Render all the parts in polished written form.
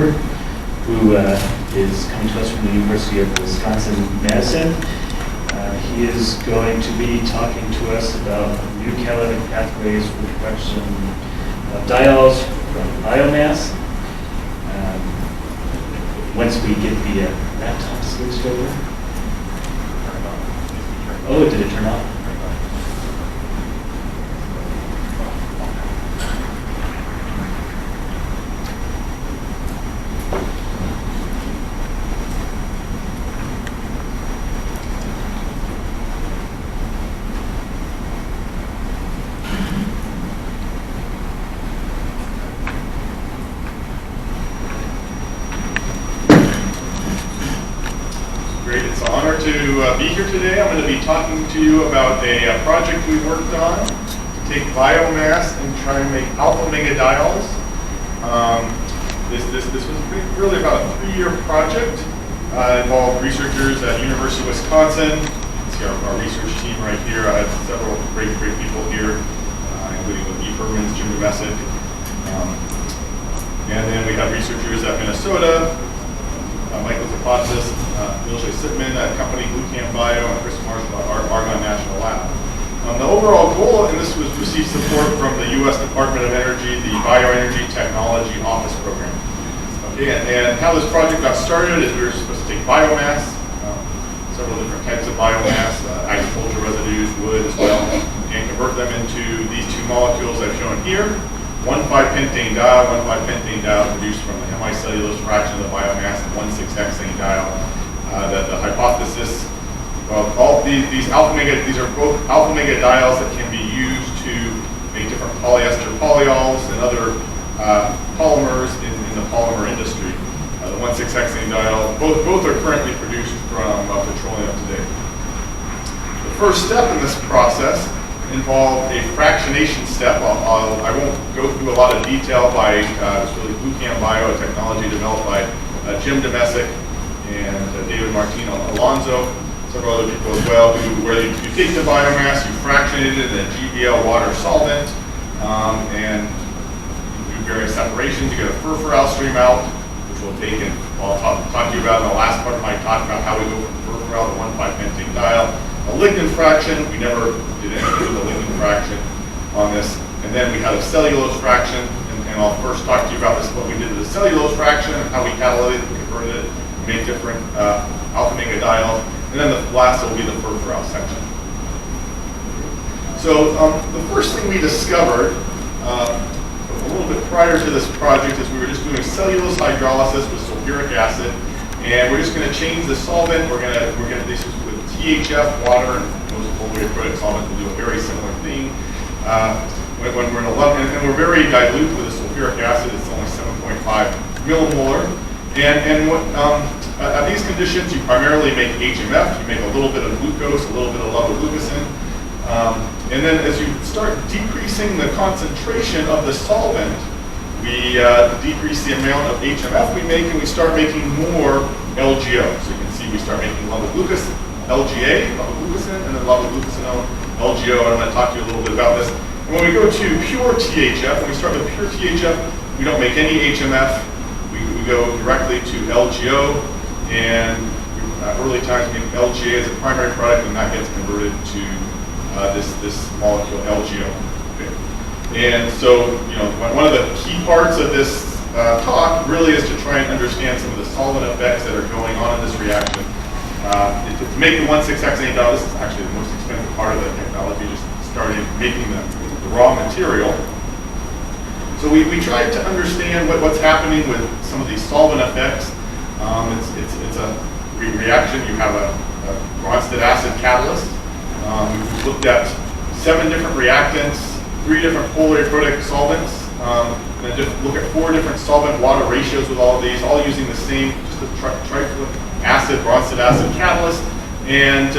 Soled, who is coming to us from the University of Wisconsin-Madison. He is going to be talking to us about new catalytic pathways for the production of diols from biomass. Once we get the laptop switched over. Oh, did it turn off? To be here today. I'm going to be talking to you about a project we worked on to take biomass and try and make ω-Diols. This was really about a 3-year project. Involved researchers at University of Wisconsin. You can see our research team right here. I have several great people here, including with departments, Jim Domesic. And then we have researchers at Minnesota, Michael Zapatis, Michela Martinelli at company Bluecam Bio, and Chris Marshall at Argonne National Lab. The overall goal, and this was received support from the U.S. Department of Energy, the Bioenergy Technology Office Program. Okay, and how this project got started is we were supposed to take biomass, several different types of biomass, agricultural residues, wood as well, and convert them into these two molecules I've shown here. 1,5-pentane diol, 1,5-pentane diol produced from the hemicellulose fraction of the biomass, and 1,6-hexane diol. The hypothesis, well, all these these are both ω-diols that can be used to make different polyester polyols and other polymers in the polymer industry. The 1,6-hexane diol, both are currently produced from petroleum today. The first step in this process involved a fractionation step. I won't go through a lot of detail by it's really Bluecam Bio, a technology developed by Jim Domesic and David Martino Alonso, several other people as well, where you take the biomass, you fractionate it in a GBL water solvent, and you do various separations. You get a furfural stream out, which we'll take and I'll talk to you about in the last part of my talk about how we go from furfural to 1,5-pentane diol. A lignin fraction, we never did anything with the lignin fraction on this. And then we had a cellulose fraction, and I'll first talk to you about this, what we did with the cellulose fraction and how we catalyzed it, converted it, made different ω-diols. And then the last will be the furfural section. So the first thing we discovered a little bit prior to this project is we were just doing cellulose hydrolysis with sulfuric acid, and we're just going to change the solvent. We're going to this is with THF, water, and most polyacrylic solvents will do a very similar thing. When we're in 11, and we're very dilute with the sulfuric acid, it's only 7.5 millimolar. And what, at these conditions, you primarily make HMF. You make a little bit of glucose, a little bit of levoglucosan. And then as you start decreasing the concentration of the solvent, we decrease the amount of HMF we make, and we start making more LGO. So you can see we start making levoglucosan, LGA, levoglucosan, and then levoglucosanone, LGO, and I'm going to talk to you a little bit about this. And when we go to pure THF, when we start with pure THF, we don't make any HMF. We go directly to LGO, and early times we make LGA as a primary product, and that gets converted to this molecule LGO. Okay. And so, one of the key parts of this talk really is to try and understand some of the solvent effects that are going on in this reaction. To make the 1,6-hexane diol, this is actually the most expensive part of the technology, just starting making the raw material. So we tried to understand what's happening with some of these solvent effects. It's a reaction. You have a Bronsted acid catalyst. We looked at 7 different reactants, 3 different polyacrylic solvents, and then just look at 4 different solvent-water ratios with all of these, all using the same, just a trifluic acid, Bronsted acid catalyst, and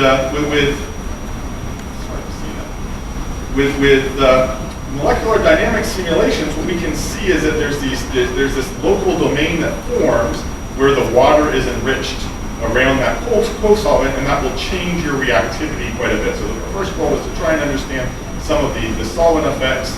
with molecular dynamics simulations, what we can see is that there's this local domain that forms where the water is enriched around that co-solvent, and that will change your reactivity quite a bit. So the first goal is to try and understand some of the solvent effects.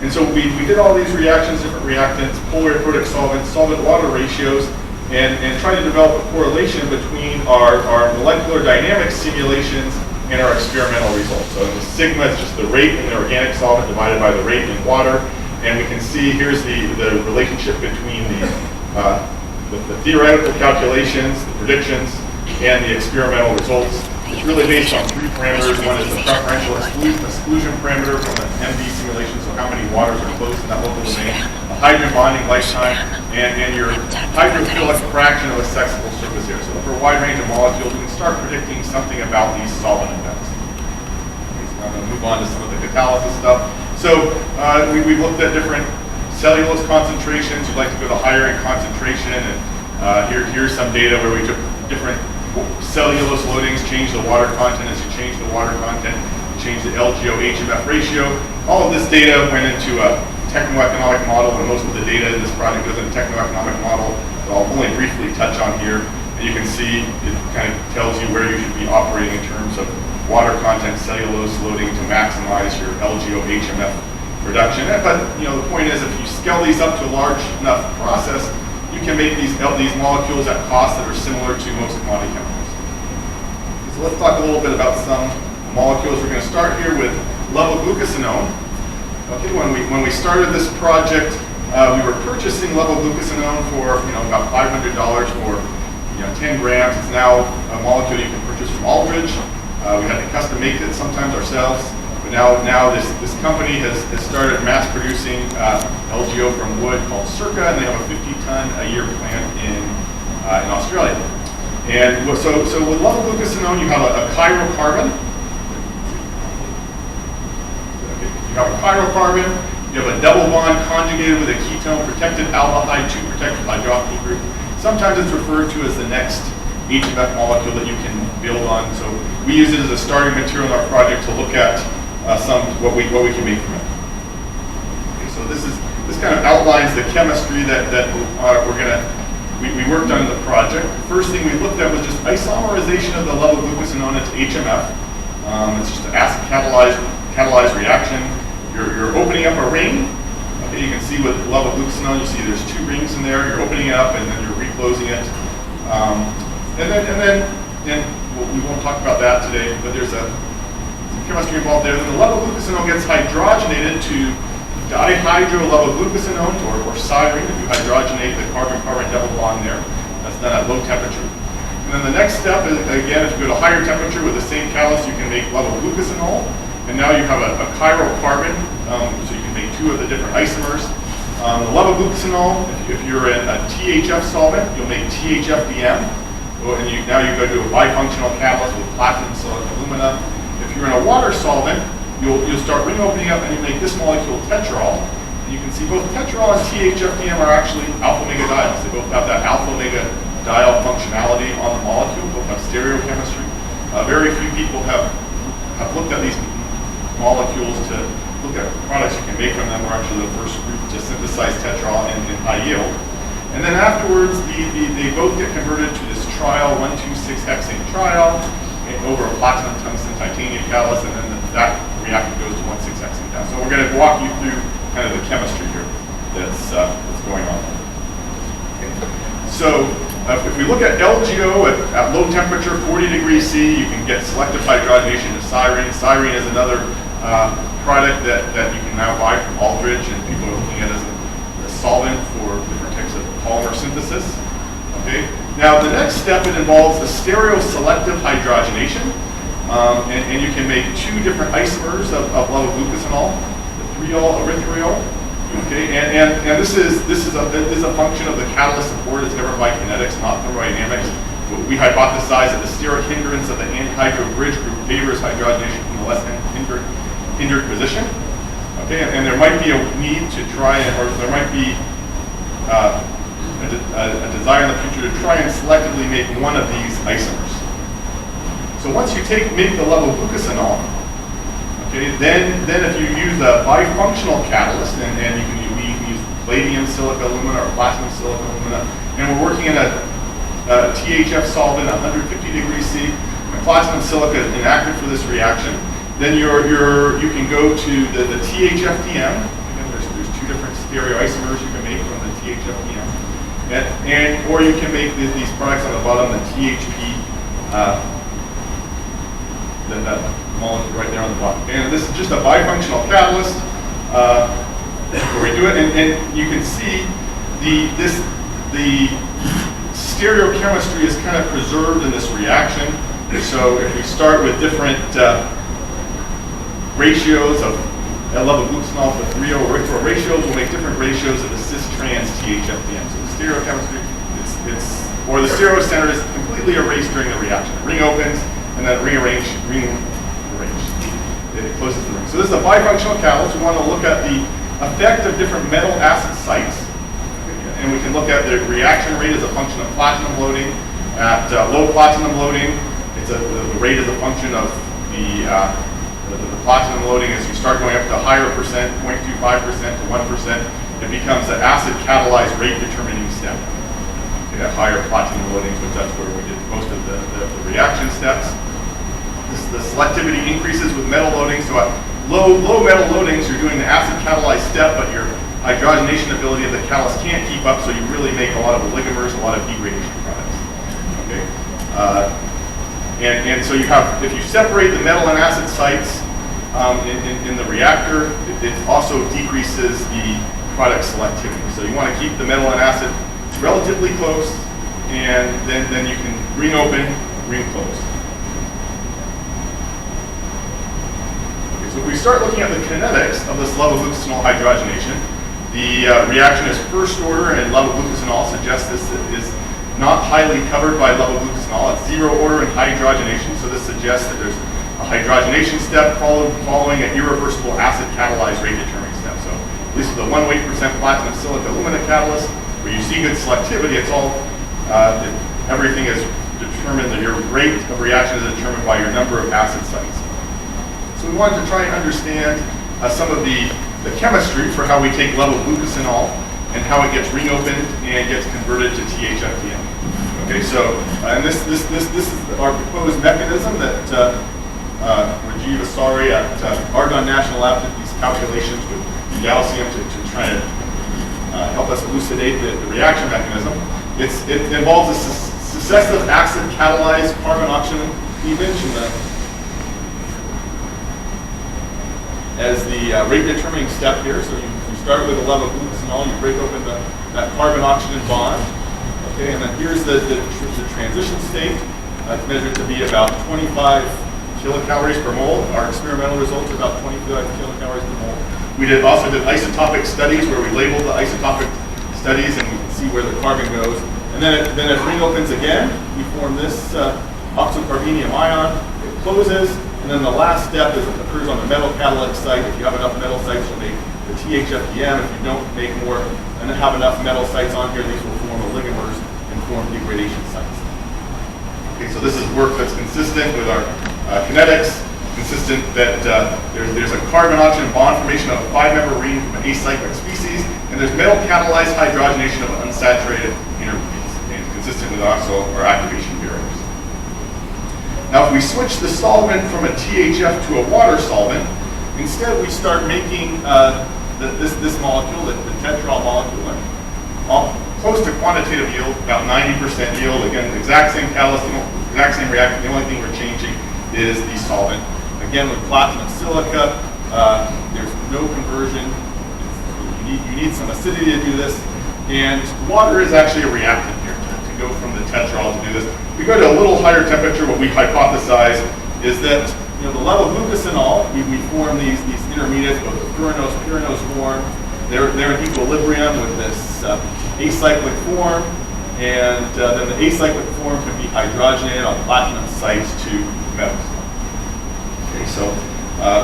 And so we did all these reactions, different reactants, polar aprotic solvents, solvent-water ratios, and trying to develop a correlation between our molecular dynamics simulations and our experimental results. So the sigma is just the rate in the organic solvent divided by the rate in water. And we can see here's the relationship between the theoretical calculations, the predictions, and the experimental results. It's really based on three parameters. One is the preferential exclusion parameter from an MD simulation, so how many waters are closed in that local domain, a hydrogen bonding lifetime, and your hydrophilic fraction of accessible surface area. So for a wide range of molecules, we can start predicting something about these solvent effects. Okay, so I'm going to move on to some of the catalysis stuff. So we've looked at different cellulose concentrations. You'd like to go to higher in concentration, and here's some data where we took different cellulose loadings, change the water content. As you change the water content, you change the LGO-HMF ratio. All of this data went into a techno-economic model, and most of the data in this project goes in a techno-economic model that I'll only briefly touch on here. And you can see it kind of tells you where you should be operating in terms of water content, cellulose loading to maximize your LGO-HMF reduction. But the point is, if you scale these up to a large enough process, you can make these molecules at costs that are similar to most commodity chemicals. So let's talk a little bit about some molecules. We're going to start here with levoglucosanone. Okay, when we started this project, we were purchasing levoglucosanone for about $500 for 10 grams. It's now a molecule you can purchase from Aldridge. We had to custom make it sometimes ourselves. But now this company has started mass producing LGO from wood called Circa, and they have a 50-ton a year plant in Australia. And so with levoglucosanone, you have a chirocarbon. Okay. You have a chirocarbon. You have a double bond conjugated with a ketone protected aldehyde to protected hydroxyl group. Sometimes it's referred to as the next HMF molecule that you can build on. So we use it as a starting material in our project to look at what we can make from it. Okay, so this kind of outlines the chemistry that we worked on in the project. The first thing we looked at was just isomerization of the levoglucosanone into HMF. It's just an acid catalyzed reaction. You're opening up a ring. Okay, you can see with levoglucosanone, you see there's two rings in there. You're opening it up and then you're reclosing it. And then we won't talk about that today, but there's a chemistry involved there. Then the levoglucosanone gets hydrogenated to dihydrolevoglucosanone or styrene. If you hydrogenate the carbon-carbon double bond there, that's done at low temperature. And then the next step is, again, if you go to higher temperature with the same catalyst, you can make levoglucosanol. And now you have a chirocarbon, so you can make two of the different isomers. The levoglucosanol, if you're in a THF solvent, you'll make THFDM. And now you go to a bifunctional catalyst with platinum, silicon, alumina. If you're in a water solvent, you'll start ring opening up and you make this molecule tetrol. And you can see both tetrol and THFDM are actually alpha-omega diols. They both have that alpha-omega diol functionality on the molecule, both have stereochemistry. Very few people have looked at these molecules to look at products you can make from them. We're actually the first group to synthesize tetrol in high yield. And then afterwards, they both get converted to this trial, 1,2,6-hexane trial, over a platinum tungsten titanium catalyst, and then that reactant goes to 1,6-hexane catalyst. So we're going to walk you through kind of the chemistry here that's going on. Okay. So if we look at LGO at low temperature, 40 degrees C, you can get selective hydrogenation to styrene. Styrene is another product that you can now buy from Aldridge, and people are looking at it as a solvent for different types of polymer synthesis. Okay. Now the next step, it involves the stereoselective hydrogenation, and you can make two different isomers of levoglucosanol, the 3-ol, erythritol. Okay, and this is a function of the catalyst support. It's governed by kinetics, not thermodynamics. We hypothesize that the steric hindrance of the anhydro bridge group favors hydrogenation from the less hindered position. Okay, and there might be a need to try, or there might be a desire in the future to try and selectively make one of these isomers. So once you make the levoglucosanol, okay, then if you use a bifunctional catalyst, and you can use palladium silica alumina or platinum silica alumina, and we're working in a THF solvent, 150 degrees C, and platinum silica is inactive for this reaction, then you can go to the THFDM. stereoisomers you can make from the THFDM. Or you can make these products on the bottom, the THP, the molecule right there on the bottom. And this is just a bifunctional catalyst where we do it, and you can see the stereochemistry is kind of preserved in this reaction. So if we start with different ratios of levoglutsenol to 3O erythroyl ratios, we'll make different ratios of the cis-trans THFDM. So the stereochemistry, or the stereocenter is completely erased during the reaction. The ring opens, and then rearranged. It closes the ring. So this is a bifunctional catalyst. We want to look at the effect of different metal acid sites. And we can look at the reaction rate as a function of platinum loading. At low platinum loading, the rate is a function of the platinum loading. As you start going up to a higher percent, 0.25% to 1%, it becomes an acid catalyzed rate determining step. Okay, at higher platinum loadings, which that's where we did most of the reaction steps. The selectivity increases with metal loading. So at low metal loadings, you're doing the acid catalyzed step, but your hydrogenation ability of the catalyst can't keep up, so you really make a lot of oligomers, a lot of degradation products. Okay, and so you have, if you separate the metal and acid sites in the reactor, it also decreases the product selectivity. So you want to keep the metal and acid relatively close, and then you can ring open, ring close. So if we start looking at the kinetics of this levoglutsenol hydrogenation, the reaction is first order, and levoglutsenol suggests this is not highly covered by levoglutsenol. It's zero order in hydrogenation, so this suggests that there's a hydrogenation step following an irreversible acid catalyzed rate determining step. So this is the 1% platinum silica alumina catalyst, where you see good selectivity. It's all, everything is determined, that your rate of reaction is determined by your number of acid sites. So we wanted to try and understand some of the chemistry for how we take levoglutsenol and how it gets ring opened and gets converted to THFDM. Okay, so and this is our proposed mechanism that Rajiv Asari at Argonne National Lab did these calculations with galcium to try to help us elucidate the reaction mechanism. It involves a successive acid catalyzed carbon-oxygen cleavage as the rate determining step here. So you start with a levoglutsenol, you break open that carbon-oxygen bond. Okay, and then here's the transition state. It's measured to be about 25 kilocalories per mole. Our experimental results are about 25 kilocalories per mole. We also did isotopic studies where we labeled the isotopic studies, and we can see where the carbon goes. And then it ring opens again. We form this oxocarbenium ion. It closes. And then the last step occurs on the metal catalytic site. If you have enough metal sites, you'll make the THFDM. If you don't make more and have enough metal sites on here, these will form oligomers and form degradation sites. Okay, so this is work that's consistent with our kinetics, consistent that there's a carbon-oxygen bond formation of a 5-member ring from an acyclic species, and there's metal catalyzed hydrogenation of unsaturated intermediates, and consistent with also our activation barriers. Now, if we switch the solvent from a THF to a water solvent, instead we start making this molecule, the tetrol molecule, close to quantitative yield, about 90% yield. Again, the exact same catalyst, exact same reactant. The only thing we're changing is the solvent. Again, with platinum silica, there's no conversion. You need some acidity to do this, and water is actually a reactant here to go from the tetrol to do this. We go to a little higher temperature. What we hypothesize is that the levoglucosenol, we form these intermediates, both the pyranose form. They're in equilibrium with this acyclic form, and then the acyclic form can be hydrogenated on platinum sites to metals. Okay, so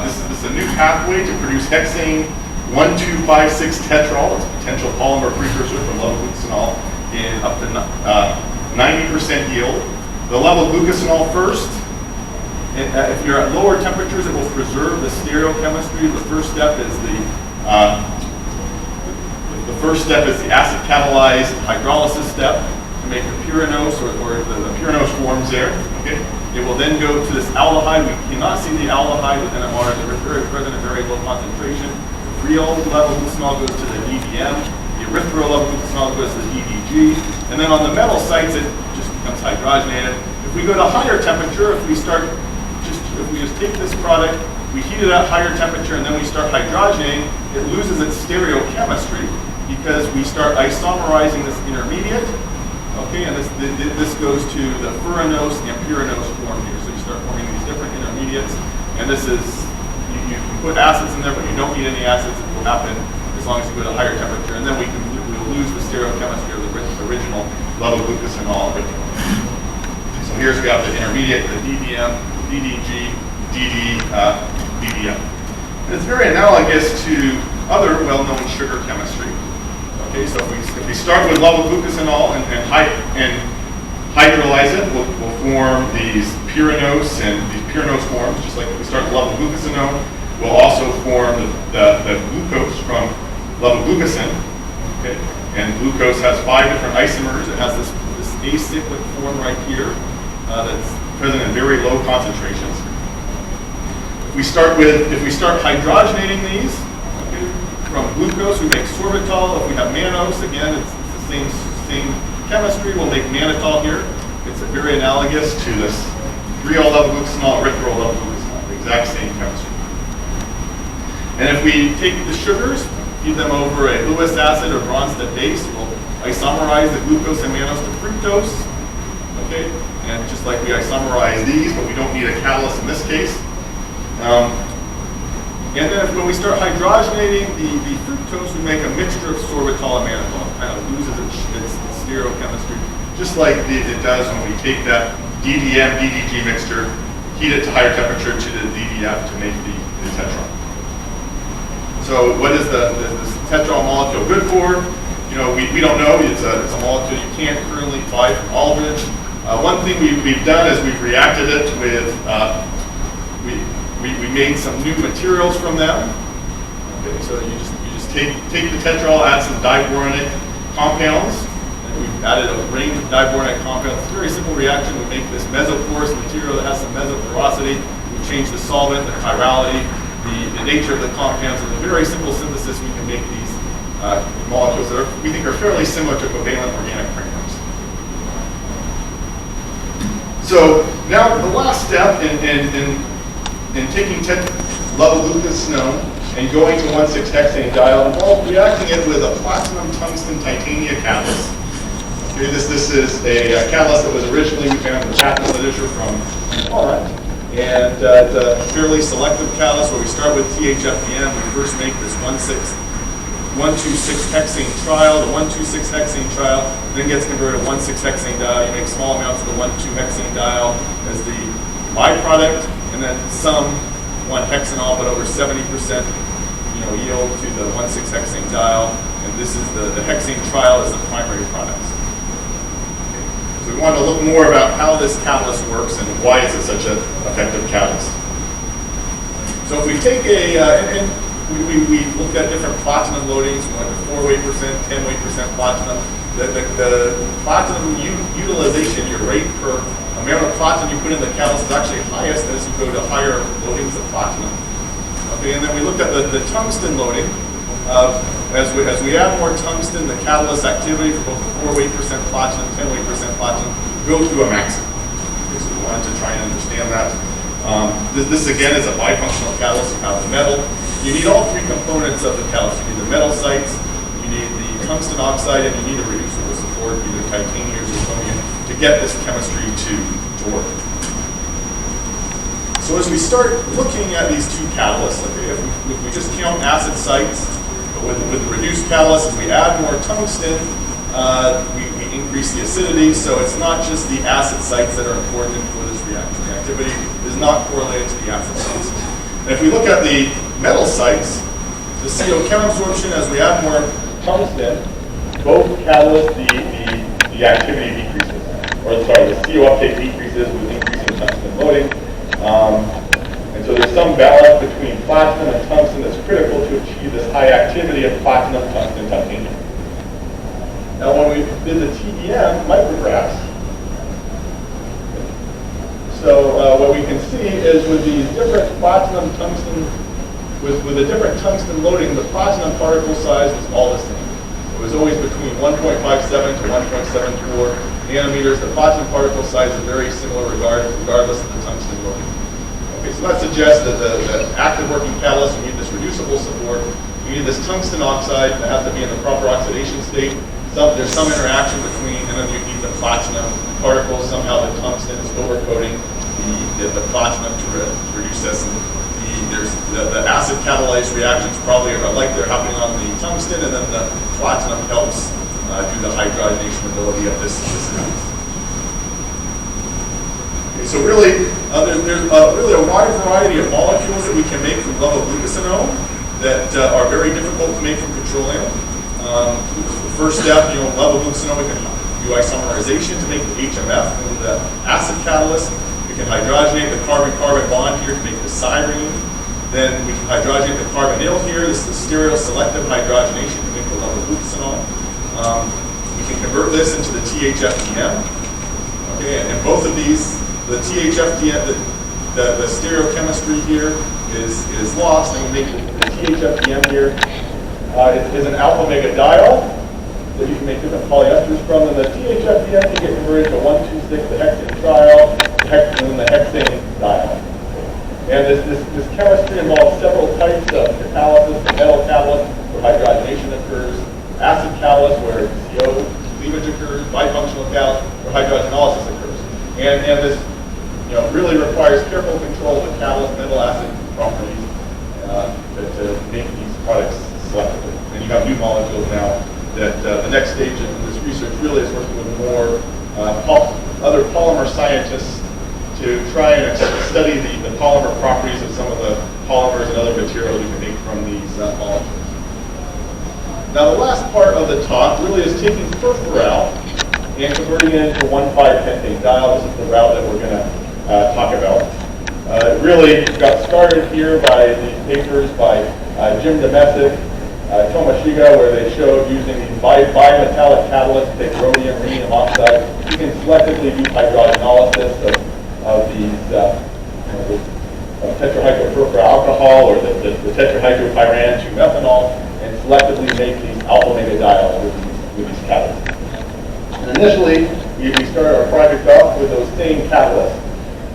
this is a new pathway to produce hexane 1256 tetrol. It's a potential polymer precursor for levoglucosenol in up to 90% yield. The levoglutsenol first. If you're at lower temperatures, it will preserve the stereochemistry. The first step is the acid catalyzed hydrolysis step to make the pyranose or the pyranose forms there. Okay. It will then go to this aldehyde. We cannot see the aldehyde with NMR. They're very present at very low concentration. ureal level glucosinol goes to the DDM, the erythroyl level glucosinol goes to the DDG, and then on the metal sites it just becomes hydrogenated. If we go to higher temperature, if we just take this product, we heat it at higher temperature, and then we start hydrogenating, it loses its stereochemistry because we start isomerizing this intermediate. Okay, and this goes to the furanose and pyranose form here. So you start forming these different intermediates, and this is, you can put acids in there, but you don't need any acids. It will happen as long as you go to higher temperature, and then we'll lose the stereochemistry of the original levo-glucosinol original. So here's we have the intermediate, the DDM, DDG, DDM. And it's very analogous to other well-known sugar chemistry. Okay, so if we start with levo-glucosinol and hydrolyze it, we'll form these pyranose and these pyranose forms, just like if we start with levo-glucosinol. We'll also form the glucose from levoglucosin. Okay, and glucose has 5 different isomers. It has this acyclic form right here that's present in very low concentrations. If we start hydrogenating these, okay, from glucose we make sorbitol. If we have mannose, again it's the same chemistry. We'll make mannitol here. It's very analogous to this ureal levoglucosinol, erythroyl levoglucosinol, the exact same chemistry. And if we take the sugars, feed them over a Lewis acid or Bronsted base, we'll isomerize the glucose and mannose to fructose. Okay, and just like we isomerize these, but we don't need a catalyst in this case. And then when we start hydrogenating the fructose, we make a mixture of sorbitol and mannitol. It kind of loses its stereochemistry, just like it does when we take that DDM, DDG mixture, heat it to higher temperature to the DDF to make the tetrol. So what is this tetrol molecule good for? You know, we don't know. It's a molecule you can't currently buy from Aldrich. One thing we've done is we've reacted it with, we made some new materials from them. Okay, so you just take the tetrol, add some diboronic compounds, and we've added a range of diboronic compounds. It's a very simple reaction. We make this mesoporous material that has some mesoporosity. We change the solvent, the chirality, the nature of the compounds. With a very simple synthesis, we can make these molecules that we think are fairly similar to covalent organic frameworks. So now the last step in taking levoglucosinone and going to 1,6-hexane-diol involves reacting it with a platinum tungsten titania catalyst. Okay, this is a catalyst that was originally found in the patent literature from Holland. And it's a fairly selective catalyst where we start with THFBM. We first make this 1,2,6-hexane trial. The 1,2,6-hexane trial then gets converted to 1,6-hexane diol. You make small amounts of the 1,2-hexane diol as the byproduct, and then some 1-hexanol, but over 70% yield to the 1,6-hexane diol. And this is the hexane trial as the primary product. So we want to look more about how this catalyst works and why is it such an effective catalyst. So if we take we looked at different platinum loadings. We went to 4 weight percent, 10 weight percent platinum. The platinum utilization, your rate per amount of platinum you put in the catalyst is actually highest as you go to higher loadings of platinum. Okay, and then we looked at the tungsten loading. As we add more tungsten, the catalyst activity for both 4 weight percent platinum, 10 weight percent platinum go to a maximum. Okay, so we wanted to try and understand that. This again is a bifunctional catalyst. You have the metal. You need all 3 components of the catalyst. You need the metal sites, you need the tungsten oxide, and you need a reducible support, either titanium or zirconium, to get this chemistry to work. So as we start looking at these 2 catalysts, okay, if we just count acid sites, with the reduced catalyst, as we add more tungsten, we increase the acidity. So it's not just the acid sites that are important for this reaction. The activity is not correlated to the acid sites. And if we look at the metal sites, the CO chem absorption, as we add more tungsten, both catalysts, the activity decreases. Or sorry, the CO uptake decreases with increasing tungsten loading. And so there's some balance between platinum and tungsten that's critical to achieve this high activity of platinum, tungsten, titanium. Now when we did the TDM micrographs, so what we can see is with these different platinum, tungsten with a different tungsten loading, the platinum particle size was all the same. It was always between 1.57 to 1.74 nanometers. The platinum particle size is very similar regardless of the tungsten loading. Okay, so that suggests that the active working catalyst, we need this reducible support. We need this tungsten oxide that has to be in the proper oxidation state. There's some interaction between, and then you need the platinum particles. Somehow the tungsten is overcoating the platinum to reduce this. And there's the acid catalyzed reactions probably are like they're happening on the tungsten, and then the platinum helps do the hydrogenation ability of this gas. Okay, so really, there's really a wide variety of molecules that we can make from levoglucosanone that are very difficult to make from petroleum. The first step, levoglucosanone, we can do isomerization to make the HMF and the acid catalyst. We can hydrogenate the carbon-carbon bond here to make the styrene. Then we can hydrogenate the carbonyl here. This is the stereo-selective hydrogenation to make the levoglucosanol. We can convert this into the THFDM. Okay, and both of these, the THFDM, the stereochemistry here is lost, and we make the THFDM here is an alpha-ω-Diol that you can make different polyesters from, and the THFDM can get converted to 1,2,6, the hexane triol, and then the hexane diol. And this chemistry involves several types of catalysis, the metal catalyst, where hydrogenation occurs, acid catalyst, where CO cleavage occurs, bifunctional catalyst, where hydrogenolysis occurs. And this really requires careful control of the catalyst metal acid properties to make these products selectively. And you have new molecules now that the next stage of this research really is working with more other polymer scientists to try and study the polymer properties of some of the polymers and other materials we can make from these molecules. Now the last part of the talk really is taking furfural and converting it into 1,5-pentane diol. This is the route that we're going to talk about. It really got started here by these papers by Jim Domesic, Tomashiga, where they showed using these bimetallic catalysts to take rhodium, rhenium oxide. You can selectively do hydrogenolysis of these tetrahydropurpura alcohol or the tetrahydropyran to methanol, and selectively make these alpha-ω-Diols with these catalysts. And initially, we started our project off with those same catalysts.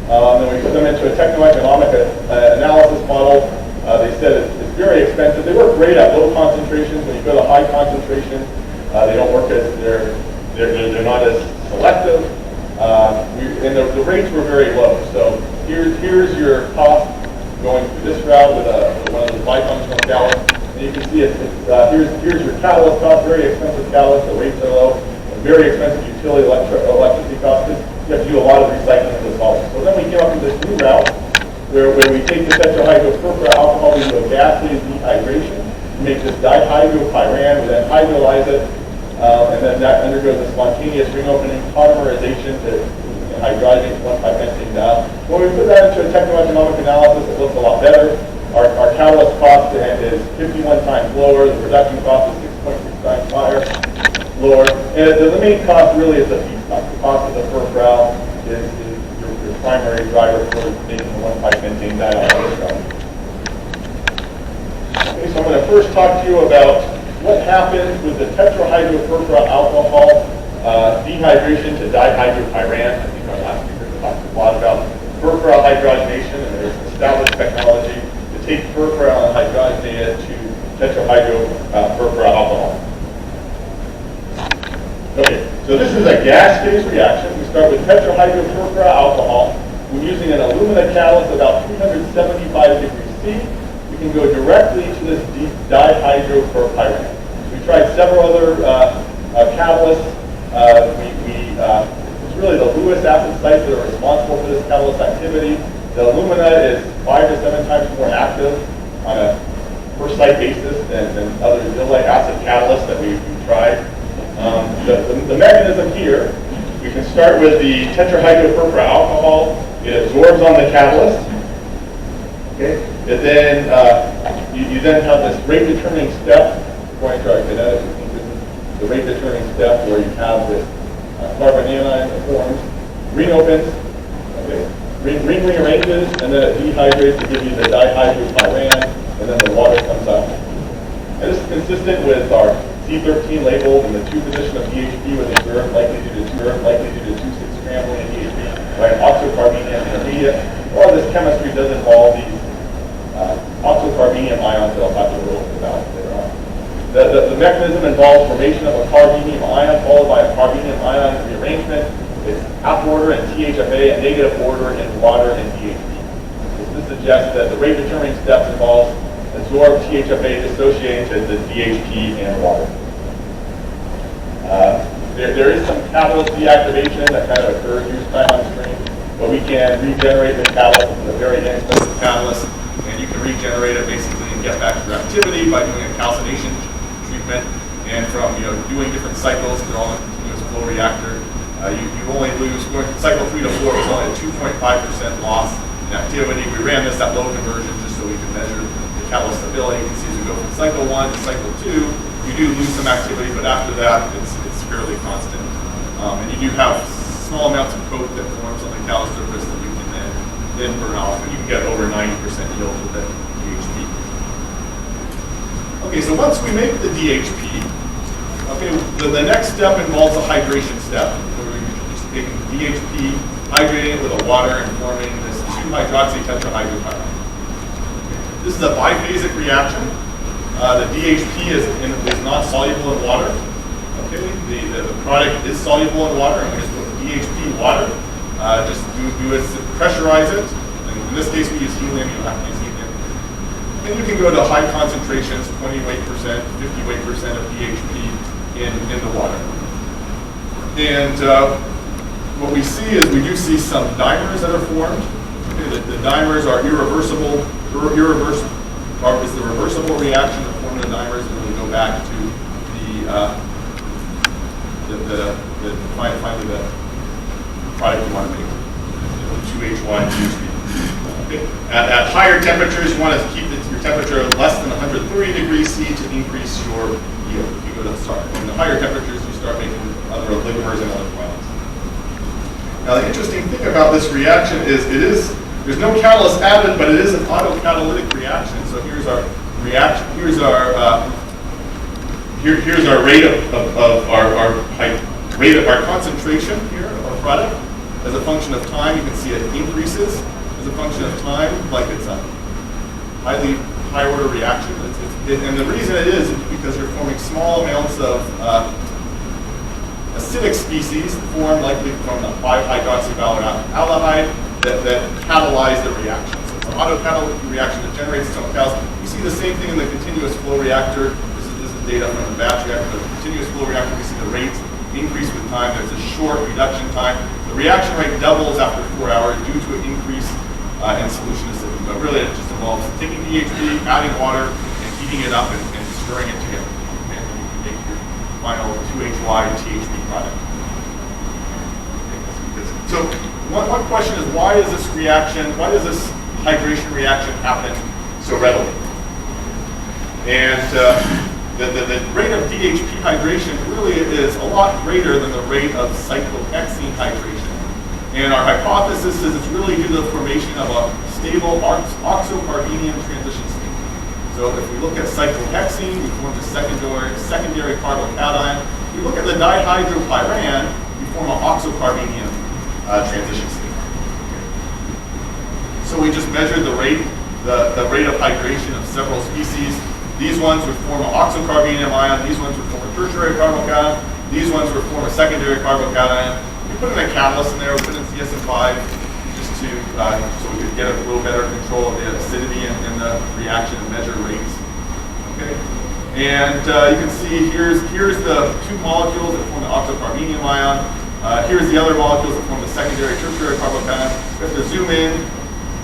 Then we put them into a techno-economic analysis model. They said it's very expensive. They work great at low concentrations. When you go to high concentrations, they don't work as they're not as selective. And the rates were very low. So here's your cost going through this route with one of the bifunctional catalysts. And you can see here's your catalyst cost, very expensive catalyst. The rates are low. And very expensive utility electricity costs. You have to do a lot of recycling of the solvent. So then we came up with this new route where we take the tetrahydropurpura alcohol, we do a gaseous dehydration, we make this dihydropyran, we then hydrolyze it, and then that undergoes a spontaneous ring opening polymerization to hydrogenate 1,5-pentane diol. When we put that into a techno-economic analysis, it looks a lot better. Our catalyst cost is 51 times lower, the production cost is 6.6 times lower, and the main cost really is the feedstock. The cost of the furfural is your primary driver for making the 1,5-pentane diol. Okay, so I'm going to first talk to you about what happens with the tetrahydropurpura alcohol dehydration to dihydropyran. I think our last speaker talked a lot about furfural hydrogenation, and there's established technology to take furfural and hydrogenate it to tetrahydropurpura alcohol. Okay, so this is a gas phase reaction. We start with tetrahydropurpura alcohol. We're using an alumina catalyst about 375 degrees C. We can go directly to this dihydropyran. We tried several other catalysts. It's really the Lewis acid sites that are responsible for this catalyst activity. The alumina is 5 to 7 times more active on a per site basis than other dilite acid catalysts that we've tried. The mechanism here, we can start with the tetrahydropurpura alcohol. It absorbs on the catalyst. Okay, and then you then have this rate determining step. According to our kinetics, I think this is the rate determining step where you have this carbon anion that forms, ring opens, okay, ring rearranges, and then it dehydrates to give you the dihydropyran, and then the consistent with our C13 label in the 2 position of DHP with a Earth likely due to 2 Earth, likely due to 2,6 scrambling in DHP by an oxocarbenium intermediate. Or this chemistry does involve these oxocarbenium ions that I'll talk a little bit about later on. The mechanism involves formation of a carbenium ion followed by a carbenium ion rearrangement. It's up order in THFA and negative order in water and DHP. This suggests that the rate determining steps involve absorbed THFA dissociating to the DHP and water. There is some catalyst deactivation that kind of occurs each time on screen, but we can regenerate the catalyst with a very inexpensive catalyst, and you can regenerate it basically and get back your activity by doing a calcination treatment. And from doing different cycles, they're all in a continuous flow reactor. You only lose, going from cycle 3 to 4, it's only a 2.5% loss in activity. We ran this at low conversion just so we can measure the catalyst stability. You can see as we go from cycle 1 to cycle 2, you do lose some activity, but after that, it's fairly constant. And you do have small amounts of coat that forms on the catalyst surface that you can then burn off, and you can get over 90% yield with the DHP. Okay, so once we make the DHP, okay, the next step involves a hydration step. We're just taking DHP, hydrating it with a water, and forming this 2-hydroxy tetrahydrocarbon. This is a biphasic reaction. The DHP is not soluble in water. Okay, the product is soluble in water, and we just put DHP water. Just do it, pressurize it. And in this case, we use helium. You don't have to use helium. And you can go to high concentrations, 20 weight percent, 50 weight percent of DHP in the water. And what we see is we do see some dimers that are formed. Okay, the dimers are irreversible. It's the reversible reaction that form the dimers, and then we go back to finally the product you want to make, 2HY DHP. Okay. At higher temperatures, you want to keep your temperature less than 130 degrees C to increase your yield. If you go to start, in the higher temperatures, you start making other oligomers and other products. Now, the interesting thing about this reaction is there's no catalyst added, but it is an autocatalytic reaction. So here's our reaction. Here's our rate of our concentration here of our product as a function of time. You can see it increases as a function of time, like it's a high order reaction. And the reason it is because you're forming small amounts of acidic species formed likely from the 5-hydroxyvalproaldehyde that catalyze the reaction. So it's an autocatalytic reaction that generates its own catalyst. You see the same thing in the continuous flow reactor. This is data from the batch reactor. The continuous flow reactor, we see the rates increase with time. There's a short reduction time. The reaction rate doubles after 4 hours due to an increase in solution acidity. But really, it just involves taking DHP, adding water, and heating it up and stirring it together. And you can make your final 2HY THP product. So one question is, why does this hydration reaction happen so readily? And the rate of DHP hydration really is a lot greater than the rate of cyclohexene hydration. And our hypothesis is it's really due to the formation of a stable oxocarbenium transition state. So if we look at cyclohexene, we form a secondary carbocation. If we look at the dihydropyran, we form an oxocarbenium transition state. So we just measured the rate of hydration of several species. These ones would form an oxocarbenium ion. These ones would form a tertiary carbocation. These ones would form a secondary carbocation. We put in a catalyst in there. We put in CSM5 just to so we could get a little better control of the acidity in the reaction and measure rates. Okay. And you can see here's the 2 molecules that form the oxocarbenium ion. Here's the other molecules that form the secondary tertiary carbocation. We have to zoom in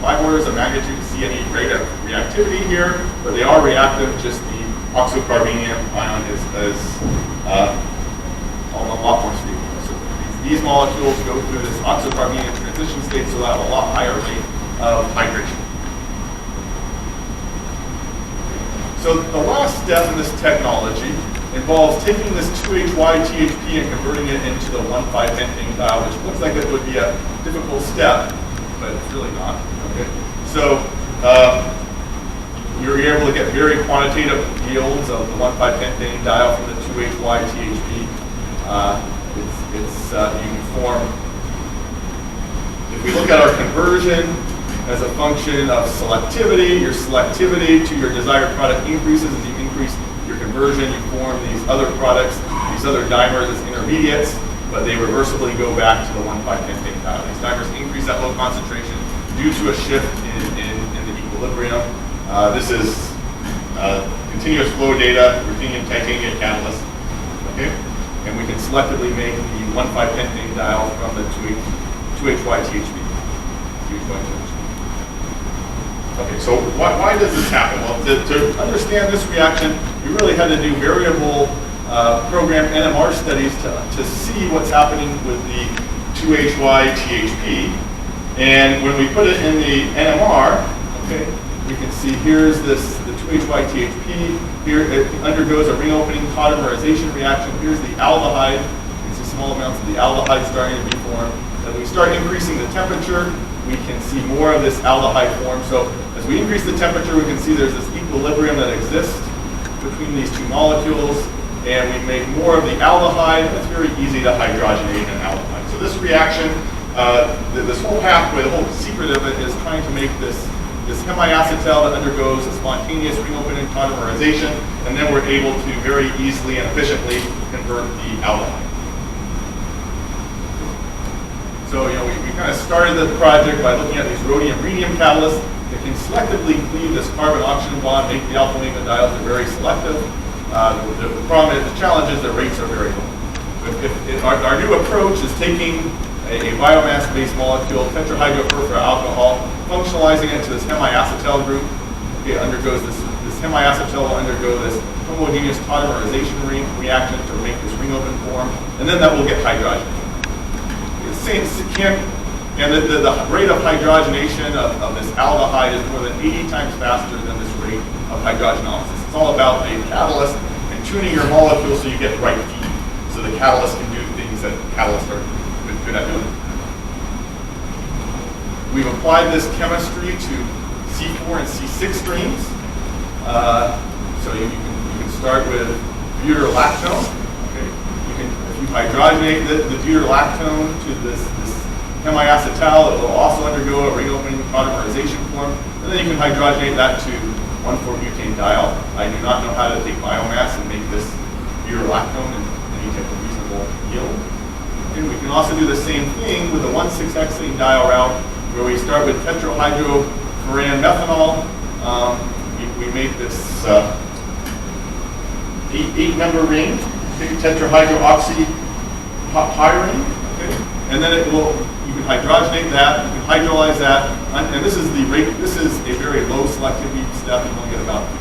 5 orders of magnitude to see any rate of reactivity here, but they are reactive. Just the oxocarbenium ion is a lot more stable. So these molecules go through this oxocarbenium transition state, so they'll have a lot higher rate of hydration. So the last step in this technology involves taking this 2HY THP and converting it into the 1,5-pentane diol, which looks like it would be a difficult step, but it's really not. Okay. So we were able to get very quantitative yields of the 1,5-pentane-diol from the 2HY-THP. You can form, if we look at our conversion as a function of selectivity, your selectivity to your desired product increases as you increase your conversion. You form these other products, these other dimers as intermediates, but they reversibly go back to the 1,5-pentane-diol. These dimers increase at low concentration due to a shift in the equilibrium. This is continuous flow data, ruthenium titanium catalyst. Okay? And we can selectively make the 1,5-pentane-diol from the 2HY-THP. Okay, so why does this happen? Well, to understand this reaction, we really had to do variable program NMR studies to see what's happening with the 2HY-THP. And when we put it in the NMR, okay, we can see here's the 2HY-THP. Here it undergoes a ring opening cauterization reaction. Here's the aldehyde. You can see small amounts of the aldehyde starting to be formed. As we start increasing the temperature, we can see more of this aldehyde form. So as we increase the temperature, we can see there's this equilibrium that exists between these two molecules, and we make more of the aldehyde. It's very easy to hydrogenate an aldehyde. So this reaction, this whole pathway, the whole secret of it is trying to make this hemiacetal that undergoes a spontaneous ring opening cauterization, and then we're able to very easily and efficiently convert the aldehyde. So, you know, we kind of started the project by looking at these rhodium-rhenium catalysts that can selectively cleave this carbon-oxygen bond, make the alpha-omega-diols. They're very selective. The problem is, the challenge is the rates are very low. Our new approach is taking a biomass-based molecule, tetrahydroperpheral alcohol, functionalizing it to this hemiacetal group. It undergoes this hemiacetal will undergo this homogeneous tautomerization reaction to make this ring open form, and then that will get hydrogenated. And the rate of hydrogenation of this aldehyde is more than 80 times faster than this rate of hydrogenolysis. It's all about a catalyst and tuning your molecule so you get the right feed, so the catalyst can do things that catalysts are good at doing. We've applied this chemistry to C4 and C6 streams. So you can start with butyrolactone. Okay. If you hydrogenate the butyrolactone to this hemiacetal, it will also undergo a ring opening cauterization form, and then you can hydrogenate that to 1,4-butane-diol. I do not know how to take biomass and make this butyrolactone in any type of reasonable yield. And we can also do the same thing with the 1,6-hexane-diol route, where we start with tetrahydrofuran methanol. We make this 8-member ring, tetrahydroxypyrene, okay? And then you can hydrogenate that, you can hydrolyze that, and this is a very low selectivity step. You only get about 50%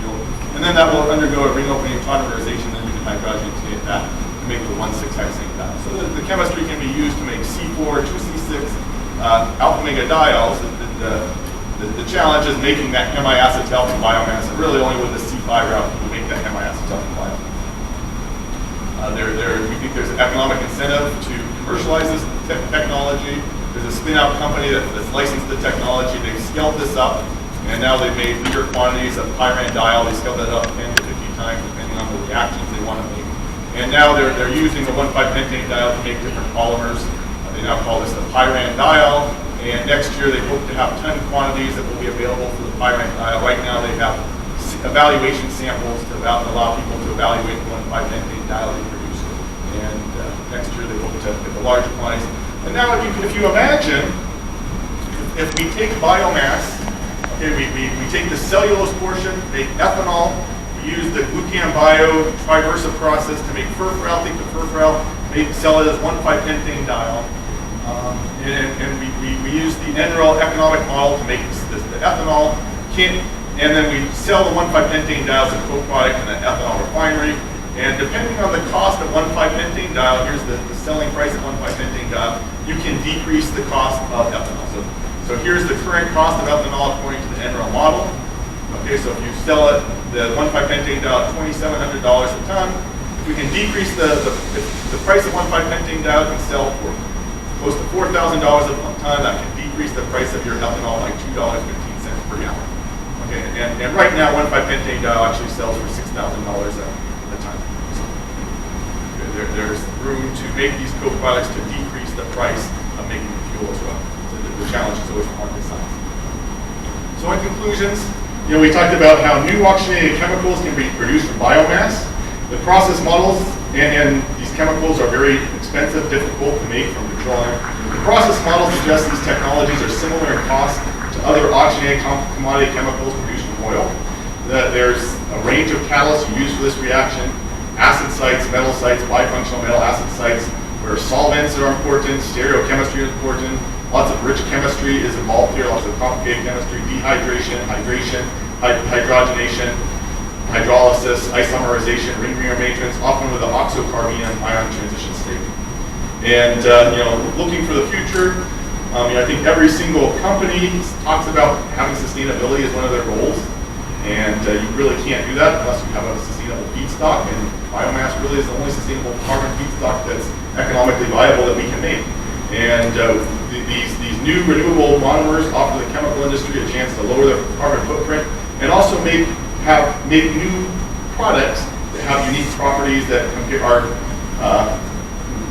yield, and then that will undergo a ring opening tautomerization, and you can hydrogenate that to make the 1,6-hexane-diol. So the chemistry can be used to make C4, 2C6 alpha-omega-diols. The challenge is making that hemiacetal from biomass, and really only with the C5 route can we make that hemiacetal from biomass. We think there's an economic incentive to commercialize this technology. There's a spin-out company that's licensed the technology. They've scaled this up, and now they've made bigger quantities of pyran-diol. They scaled that up 10 to 50 times, depending on the reactions they want to make. And now they're using the 1,5-pentane-diol to make different polymers. They now call this the pyran-diol. And next year they hope to have ton quantities that will be available for the pyran-diol. Right now they have evaluation samples to allow people to evaluate the 1,5-pentane-diol they produce. And next year they hope to get the larger quantities. And now if you imagine, if we take biomass, okay, we take the cellulose portion, make ethanol, we use the glucan bio triversa process to make furfural, take the furfural, sell it as 1,5-pentane-diol. And we use the NREL economic model to make the ethanol, and then we sell the 1,5-pentane-diol as a co-product in an ethanol refinery. And depending on the cost of 1,5-pentane-diol, here's the selling price of 1,5-pentane-diol, you can decrease the cost of ethanol. So here's the current cost of ethanol according to the NREL model. Okay, so if you sell it, the 1,5-pentane-diol at $2,700 a ton, we can decrease the price of 1,5-pentane-diol can sell for close to $4,000 a ton. That can decrease the price of your ethanol by $2.15 per gallon. Okay, and right now, 1,5-pentane-diol actually sells for $6,000 a ton. So there's room to make these co-products to decrease the price of making the fuel as well. So the challenge is always market size. So in conclusions, we talked about how new oxygenated chemicals can be produced from biomass. The process models and these chemicals are very expensive, difficult to make from petroleum. The process models suggest these technologies are similar in cost to other oxygenated commodity chemicals produced from oil. There's a range of catalysts used for this reaction: acid sites, metal sites, bifunctional metal acid sites, where solvents are important, stereochemistry is important, lots of rich chemistry is involved here, lots of complicated chemistry, dehydration, hydration, hydrogenation, hydrolysis, isomerization, ring-ring arrangements, often with an oxocarbenium ion transition state. And looking for the future, I think every single company talks about having sustainability as one of their goals, and you really can't do that unless you have a sustainable feedstock, and biomass really is the only sustainable carbon feedstock that's economically viable that we can make. And these new renewable monomers offer the chemical industry a chance to lower their carbon footprint and also make new products that have unique properties that are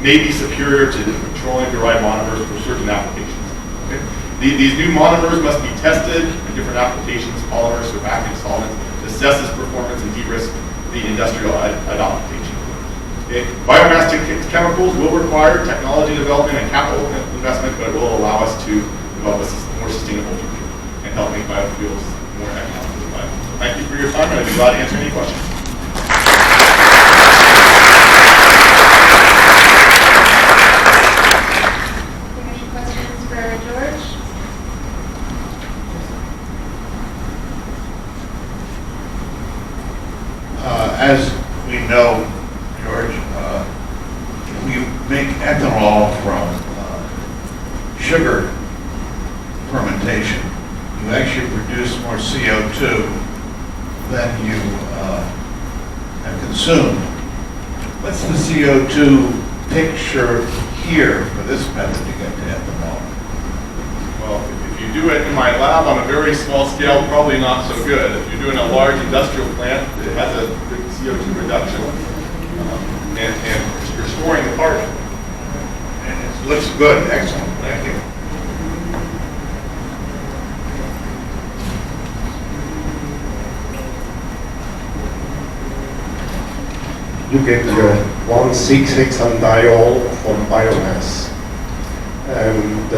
maybe superior to petroleum-derived monomers for certain applications. Okay? These new monomers must be tested in different applications, polymers, surfactants, solvents, to assess its performance and de-risk the industrial adaptation. Okay? Biomass chemicals will require technology development and capital investment, but it will allow us to develop a more sustainable future and help make biofuels more economically viable. So thank you for your time, and I'd be glad to answer any questions. Any questions for George? As we know, George, we make ethanol from sugar fermentation. You actually produce more CO2 than you have consumed. What's the CO2 picture here for this method to get to ethanol? Well, if you do it in my lab on a very small scale, probably not so good. If you're doing a large industrial plant, it has a big CO2 reduction, and you're storing the carbon. And it looks good. Excellent. Thank you. You get 1,6-hexane-diol from biomass. And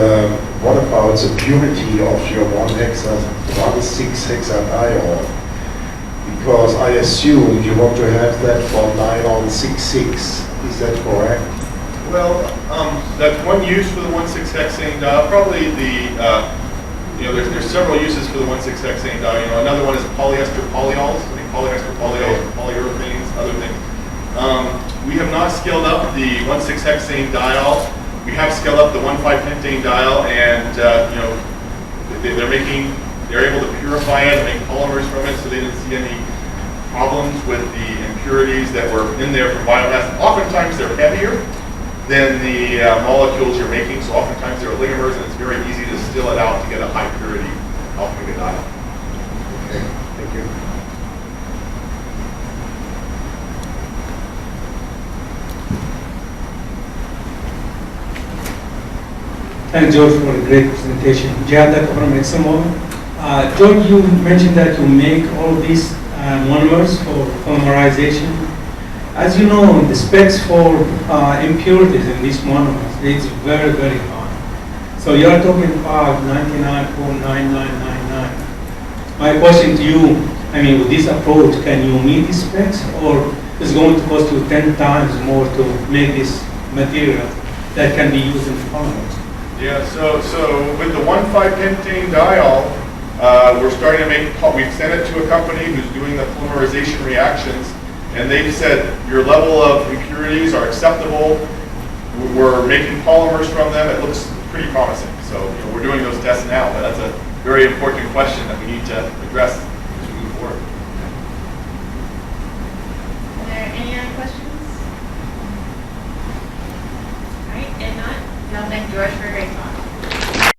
what about the purity of your 1,6-hexane-diol? Because I assume you want to have that for nylon 6,6. Is that correct? Well, that's one use for the 1,6-hexane-diol. Probably there's several uses for the 1,6-hexane-diol. Another one is polyester polyols. I think polyester polyols, polyurethanes, other things. We have not scaled up the 1,6-hexane-diol. We have scaled up the 1,5-pentane-diol, and they're able to purify it and make polymers from it, so they didn't see any problems with the impurities that were in there from biomass. Oftentimes they're heavier than the molecules you're making, so oftentimes they're oligomers, and it's very easy to distill it out to get a high purity alpha-diol. Okay, thank you. Thanks, George, for a great presentation. Jihad from Hexane. George, you mentioned that you make all of these monomers for polymerization. As you know, the specs for impurities in these monomers, it's very, very high. So you're talking about 99.9999. My question to you, with this approach, can you meet these specs, or is it going to cost you 10 times more to make this material that can be used in polymers? Yeah, so with the 1,5-pentane-diol, we're starting to make, we've sent it to a company who's doing the polymerization reactions, and they've said your level of impurities are acceptable. We're making polymers from them. It looks pretty promising. So we're doing those tests now, but that's a very important question that we need to address as we move forward. Are there any other questions? All right, if not, I'll thank George for a great talk.